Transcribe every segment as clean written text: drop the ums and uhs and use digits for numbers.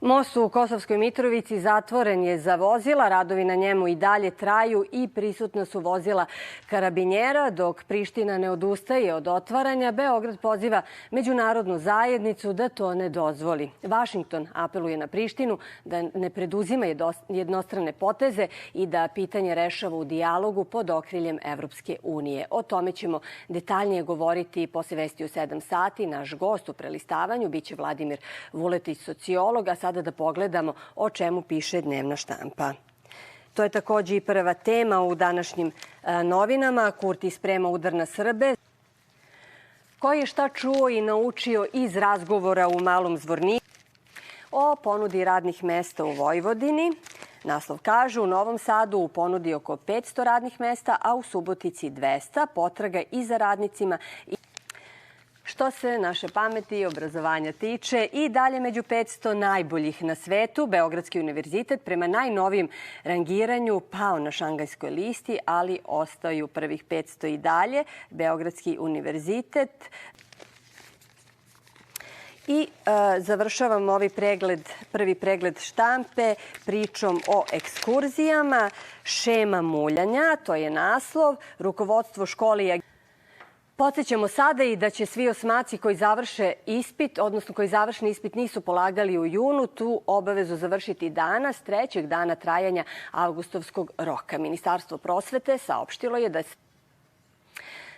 Most u Kosovskoj Mitrovici zatvoren je za vozila, radovi na njemu i dalje traju i prisutna su vozila karabinjera. Dok Priština ne odustaje od otvaranja, Beograd poziva međunarodnu zajednicu da to ne dozvoli. Vašington apeluje na Prištinu da ne preduzima jednostrane poteze i da pitanje rešava u dijalogu pod okriljem Evropske unije. O tome ćemo detaljnije govoriti posle vesti u 7 sati. Naš gost u prelistavanju biće Vladimir Vuletić, sociolog, a sada da pogledamo o čemu piše dnevna štampa. To je takođe i prva tema u današnjim novinama. Kurti sprema udar na Srbe. Ko je šta čuo i naučio iz razgovora u Malom Zvorniku o ponudi radnih mesta u Vojvodini. Naslov kaže: u Novom Sadu u ponudi oko 500 radnih mesta, a u Subotici 200. Potraga i za radnicima. Što se naše pameti i obrazovanja tiče, i dalje među 500 najboljih na svetu, Beogradski univerzitet prema najnovijem rangiranju pao na Šangajskoj listi, ali ostaju prvih 500 i dalje. Beogradski univerzitet. I završavam prvi pregled štampe pričom o ekskurzijama. Šema muljanja, to je naslov. Rukovodstvo škole i Podsećamo sada i da će svi osmaci koji završe ispit, odnosno koji završni ispit nisu polagali u junu, tu obavezu završiti danas, 3. dana trajanja avgustovskog roka. Ministarstvo prosvete saopštilo je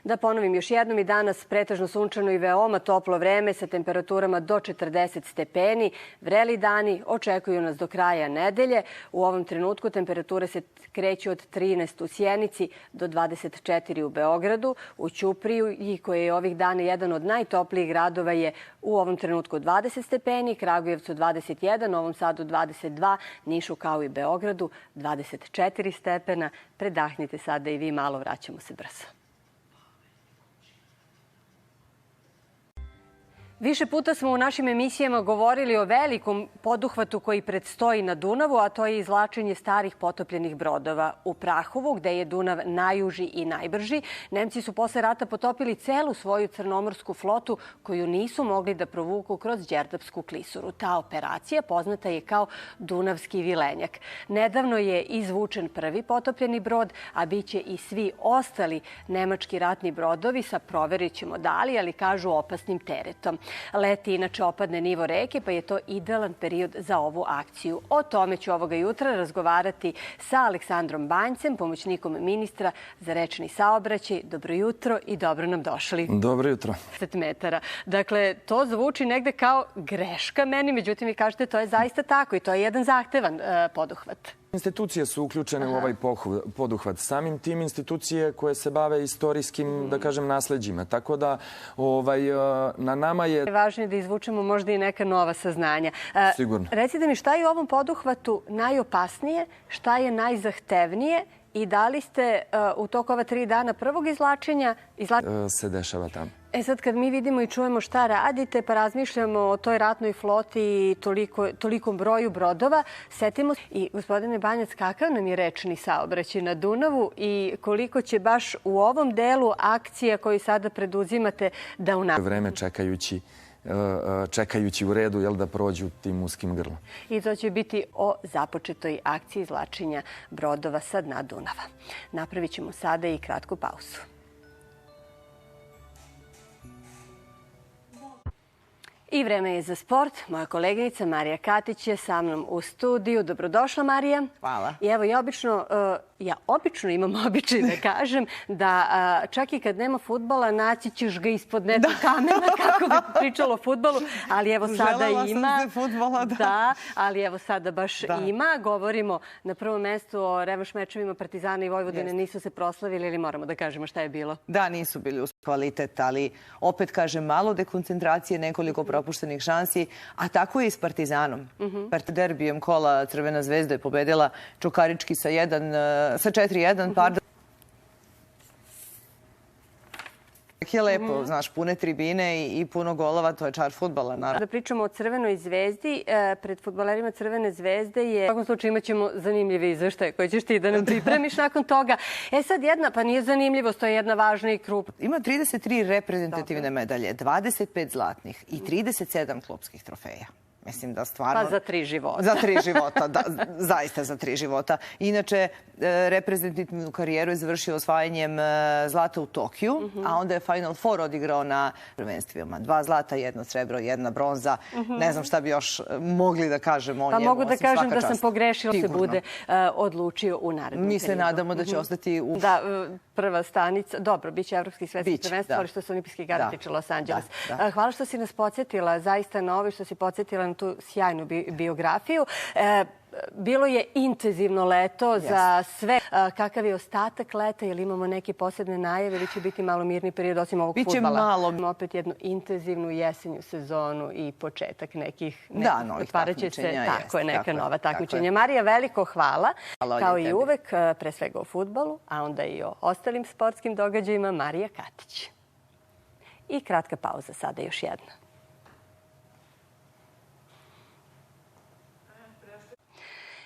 da ponovim još jednom, i danas pretežno sunčano i veoma toplo vreme sa temperaturama do 40 stepeni. Vreli dani očekuju nas do kraja nedelje. U ovom trenutku temperature se kreću od 13 u Sjenici do 24 u Beogradu. U Ćupriji, koji je ovih dana jedan od najtoplijih gradova, je u ovom trenutku 20 stepeni, Kragujevcu 21, Novom Sadu 22, Nišu kao i Beogradu 24 stepena. Predahnite sada i vi malo, vraćamo se brzo. Više puta smo u našim emisijama govorili o velikom poduhvatu koji predstoji na Dunavu, a to je izvlačenje starih potopljenih brodova. U Prahovu, gde je Dunav najuži i najbrži, Nemci su posle rata potopili celu svoju crnomorsku flotu koju nisu mogli da provuku kroz Đerdapsku klisuru. Ta operacija poznata je kao Dunavski vilenjak. Nedavno je izvučen prvi potopljeni brod, a biće i svi ostali nemački ratni brodovi sa, proverit ćemo da li, ali kažu opasnim teretom. Leti inače opadne nivo reke, pa je to idealan period za ovu akciju. O tome ću ovoga jutra razgovarati sa Aleksandrom Banjcem, pomoćnikom ministra za rečni saobraćaj. Dobro jutro i dobro nam došli. Dobro jutro. 10 metara. Dakle, to zvuči negde kao greška meni, međutim vi kažete to je zaista tako i to je jedan zahtevan poduhvat. Institucije su uključene u ovaj poduhvat. Samim tim institucije koje se bave istorijskim, da kažem, nasleđima. Tako da na nama je... Važno je da izvučemo možda i neka nova saznanja. Sigurno. Recite mi šta je u ovom poduhvatu najopasnije, šta je najzahtevnije i da li ste u toku ova 3 dana prvog izvlačenja... se dešava tamo. Sad kad mi vidimo i čujemo šta radite, pa razmišljamo o toj ratnoj floti i tolikom broju brodova, setimo se i gospodine Banjac, kakav nam je rečni saobraćaj na Dunavu i koliko će baš u ovom delu akcija koju sada preduzimate da unaprijede? Vreme čekajući u redu da prođu tim uskim grlom. I to će biti o započetoj akciji izvlačenja brodova sa dna Dunava. Napravit ćemo sada i kratku pauzu. I vreme je za sport. Moja koleginica Marija Katić je sa mnom u studiju. Dobrodošla, Marija. Hvala. I evo, ja obično imam običaj da kažem da čak i kad nema fudbala naći ćeš ga ispod nekog kamena, kako bi pričalo o fudbalu, ali evo sada ima. Želela sam se fudbala, da. Da, ali evo sada baš ima. Govorimo na prvom mestu o revanš mečevima Partizana i Vojvodine. Nisu se proslavili ili moramo da kažemo šta je bilo? Da, nisu bili uz kvalitet, ali opet kažem malo dekoncentracije, nekoliko propuštenih šansi, a tako je i s Partizanom. Derbijem kola Crvena zvezda je pobedila Čukarički sa 4-1, pardon. Je lepo, znaš, pune tribine i puno golova, to je čar fudbala, naravno. Da pričamo o Crvenoj zvezdi, pred fudbalerima Crvene zvezde je... U svakom slučaju imat ćemo zanimljive izveštaje koje ćeš ti da nam pripremiš nakon toga. Sad jedna, pa nije zanimljivost, to je jedna važna i krupna. Ima 33 reprezentativne medalje, 25 zlatnih i 37 klubskih trofeja. Mislim da stvarno... Pa za 3 života. Za 3 života, da, zaista za 3 života. Inače, reprezentativnu karijeru je završio osvajanjem zlata u Tokiju, a onda je Final Four odigrao na prvenstvima. 2 zlata, 1 srebro, 1 bronza. Ne znam šta bi još mogli da kažemo o njemu. Pa mogu da kažem da sam pogrešila se bude odlučio u narednom Mi se nadamo da će ostati u... Da, prva stanica. Dobro, bit će Evropski svetski prvenstvo, ali što se Olimpijski igara tiče Los Angeles. Hvala što si nas podsjetila, zaista na ovo što si podsjetila na tu sjajnu biografiju. Bilo je intenzivno leto za sve. Kakav je ostatak leta? Ili imamo neke posebne najave ili će biti malo mirni period osim ovog fudbala? Biće malo. Imamo opet jednu intenzivnu jesenju sezonu i početak nekih... Da, novih takmičenja. Tako je, neka nova takmičenja. Marija, veliko hvala. Kao i uvek, pre svega o fudbalu, a onda i o ostalim sportskim događajima, Marija Katić. I kratka pauza sada još jedna.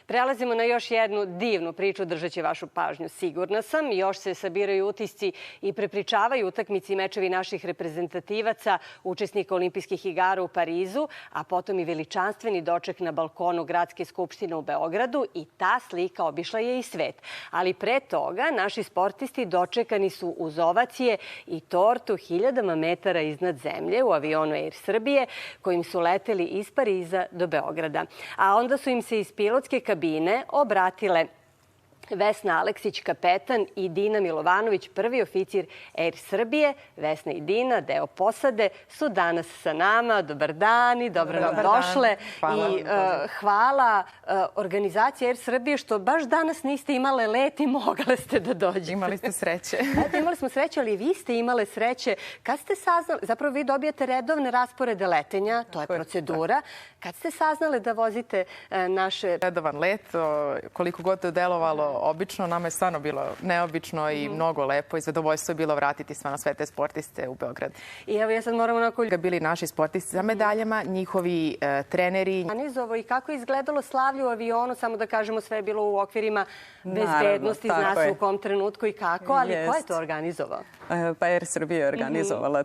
Prelazimo na još jednu divnu priču, držat će vašu pažnju, sigurna sam. Još se sabiraju utisci i prepričavaju utakmici i mečevi naših reprezentativaca, učesnika Olimpijskih igara u Parizu, a potom i veličanstveni doček na balkonu Gradske skupštine u Beogradu i ta slika obišla je i svet. Ali pre toga naši sportisti dočekani su uz ovacije i tortu 1000 metara iznad zemlje u avionu Air Srbije, kojim su leteli iz Pariza do Beograda. A onda su im se iz pilotske kabine obratile Vesna Aleksić, kapetan, i Dina Milovanović, prvi oficir Air Srbije. Vesna i Dina, deo posade, su danas sa nama. Dobar dan i dobro nam došle. I hvala organizaciji Air Srbije što baš danas niste imale let i mogli ste da dođete. Imali ste sreće. Imali smo sreće, ali i vi ste imale sreće. Kad ste saznali, zapravo vi dobijate redovne rasporede letenja, to je procedura. Kad ste saznali da vozite naše... Redovan let, koliko god to delovalo obično, nama je stvarno bilo neobično i mnogo lepo i zadovoljstvo je bilo vratiti stvarno sve te sportiste u Beograd. I evo ja sad moram onako... Bili naši sportisti za medaljama, njihovi treneri. I kako je izgledalo slavlje u avionu, samo da kažemo sve je bilo u okvirima bezbednosti, zna se u kom trenutku i kako, ali ko je to organizovao? Pa Air Srbija je organizovala.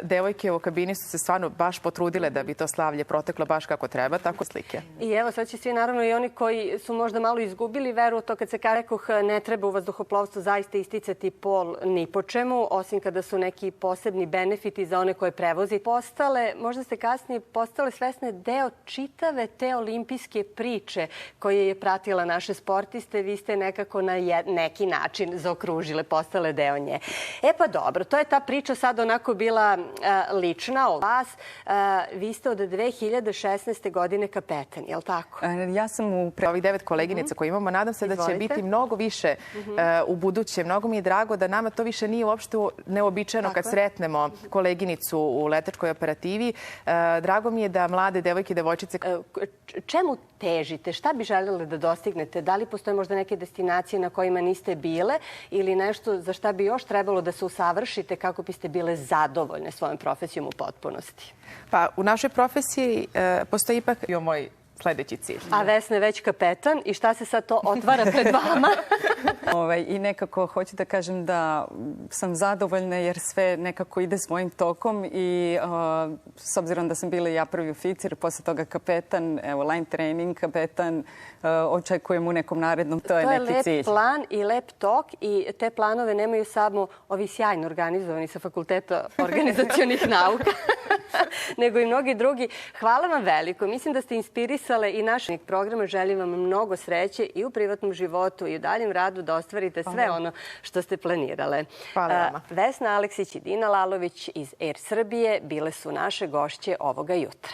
Devojke u kabini su se stvarno baš potrudile da bi to slavlje proteklo baš kako treba, tako slike. I evo sad će svi, naravno i oni koji su možda malo izgubili veru od to kad se rekoh, ne treba u vazduhoplovstvu zaista isticati pol ni po čemu, osim kada su neki posebni benefiti za one koje prevozi. Možda ste kasnije postale svesne deo čitave te olimpijske priče koje je pratila naše sportiste. Vi ste nekako na neki način zaokružile, postale deo nje. Pa dobro, to je ta priča sad onako bila lična o vas. Vi ste od 2016. godine kapetan, je li tako? Ja sam u ovih 9 koleginica koje imamo. Nadam se da će biti mnogo više u buduće. Mnogo mi je drago da nama to više nije uopšte neobičajno kad sretnemo koleginicu u letačkoj operativi. Drago mi je da mlade devojke i devojčice... Čemu težite? Šta bi željeli da dostignete? Da li postoje možda neke destinacije na kojima niste bile ili nešto za šta bi još trebalo da se usavršite kako biste bile zadovoljne svojom profesijom u potpunosti? Pa u našoj profesiji postoji ipak bio moj sledeći cilj. A Vesna je već kapetan i šta se sad to otvara pred vama? I nekako hoću da kažem da sam zadovoljna jer sve nekako ide s mojim tokom i s obzirom da sam bila ja prvi oficir, posle toga kapetan, evo line training, kapetan, očekujem u nekom narednom, to je neki cilj. To je lep plan i lep tok i te planove nemaju samo ovi sjajno organizovani sa Fakulteta organizacionih nauka, nego i mnogi drugi. Hvala vam veliko. Mislim da ste inspirisale i našeg programa. Želim vam mnogo sreće i u privatnom životu i u daljem radu da ostvarite sve ono što ste planirale. Hvala vama. Vesna Aleksić i Dina Lalović iz Air Srbije bile su naše gošće ovoga jutra.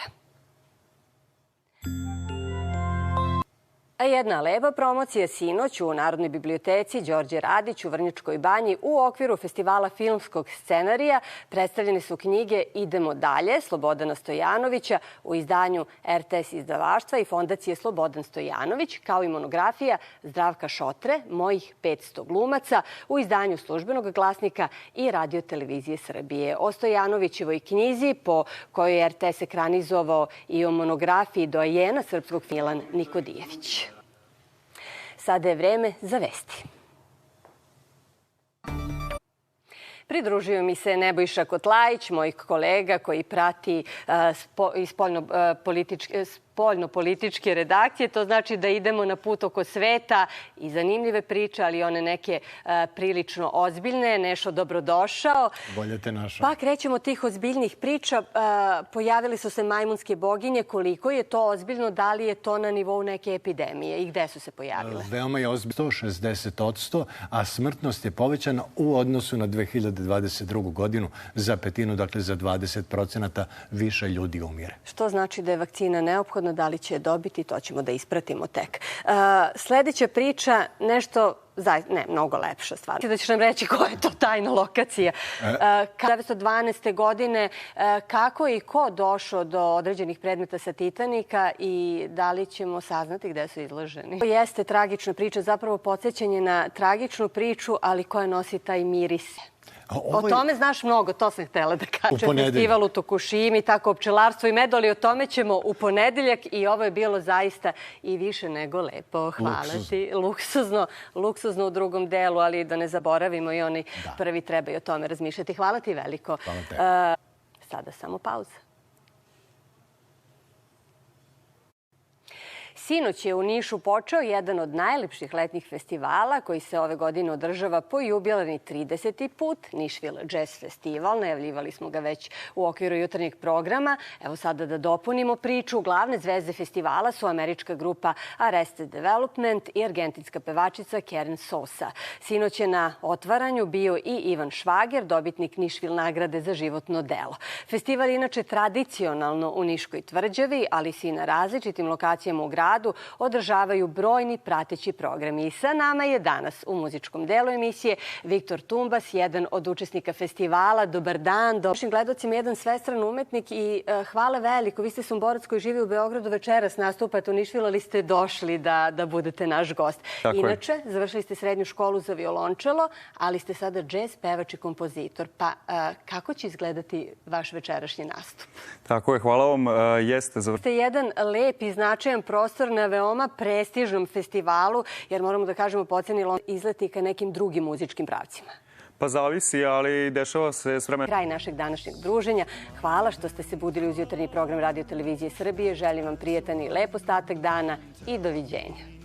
A jedna lepa promocija sinoć u Narodnoj biblioteci Đorđe Radić u Vrnjačkoj banji u okviru festivala filmskog scenarija predstavljene su knjige Idemo dalje Slobodana Stojanovića u izdanju RTS izdavaštva i Fondacije Slobodan Stojanović, kao i monografija Zdravka Šotre, Mojih 500 glumaca u izdanju Službenog glasnika i Radio-televizije Srbije. O Stojanovićevoj knjizi po kojoj je RTS ekranizovao i o monografiji doajena srpskog Milan Nikodijević. Sada je vreme za vesti. Pridružio mi se Nebojša Kotlajić, moj kolega koji prati spoljno-političke redakcije. To znači da idemo na put oko sveta i zanimljive priče, ali one neke prilično ozbiljne. Nešo, dobrodošao. Bolje te našao. Pa krećemo od tih ozbiljnih priča. Pojavili su se majmunske boginje. Koliko je to ozbiljno? Da li je to na nivou neke epidemije? I gde su se pojavile? Veoma je ozbiljno, 60%, a smrtnost je povećana u odnosu na 2022. godinu za petinu, dakle za 20% više ljudi umire. Što znači da je vakcina neophodna? Da li će je dobiti, to ćemo da ispratimo tek. Sledeća priča, nešto mnogo lepša stvar. Da ćeš nam reći koja je to tajna lokacija. 1912. godine kako i ko došao do određenih predmeta sa Titanika i da li ćemo saznati gde su izloženi? To jeste tragična priča, zapravo podsjećanje na tragičnu priču, ali koja nosi taj miris. O tome znaš mnogo, to sam htjela da kažem. Festival u Tokušimi, tako pčelarstvo i med, ali o tome ćemo u ponedeljak i ovo je bilo zaista i više nego lepo. Hvala ti. Luksuzno u drugom delu, ali da ne zaboravimo i oni prvi trebaju o tome razmišljati. Hvala ti veliko. Sada samo pauza. Sinoć je u Nišu počeo jedan od najlepših letnjih festivala koji se ove godine održava po jubilarni 30. put, Nišvil Jazz Festival. Najavljivali smo ga već u okviru jutarnjeg programa. Evo sada da dopunimo priču. Glavne zvezde festivala su američka grupa Arrested Development i argentinska pevačica Karen Sosa. Sinoć je na otvaranju bio i Ivan Švager, dobitnik Nišvil nagrade za životno delo. Festival je inače tradicionalno u Niškoj tvrđavi, ali se i na različitim lokacijama u gradu održavaju brojni prateći programi. I sa nama je danas u muzičkom delu emisije Viktor Tumbas, jedan od učesnika festivala. Dobar dan. Našim gledocima jedan svestran umetnik i hvala veliko. Vi ste Somborac koji živi u Beogradu, večeras nastupate u Nišvilu, ali ste došli da budete naš gost. Inače, završili ste srednju školu za violončelo, ali ste sada džez pevač i kompozitor. Pa kako će izgledati vaš večerašnji nastup? Tako je, hvala vam. Ste jedan lep i značajan prostor na veoma prestižnom festivalu, jer moramo da kažemo po oceni izleti ka nekim drugim muzičkim pravcima. Pa zavisi, ali dešava se s vremenom. Kraj našeg današnjeg druženja. Hvala što ste se budili uz jutarnji program Radio-televizije Srbije. Želim vam prijetan i lep ostatak dana i doviđenja.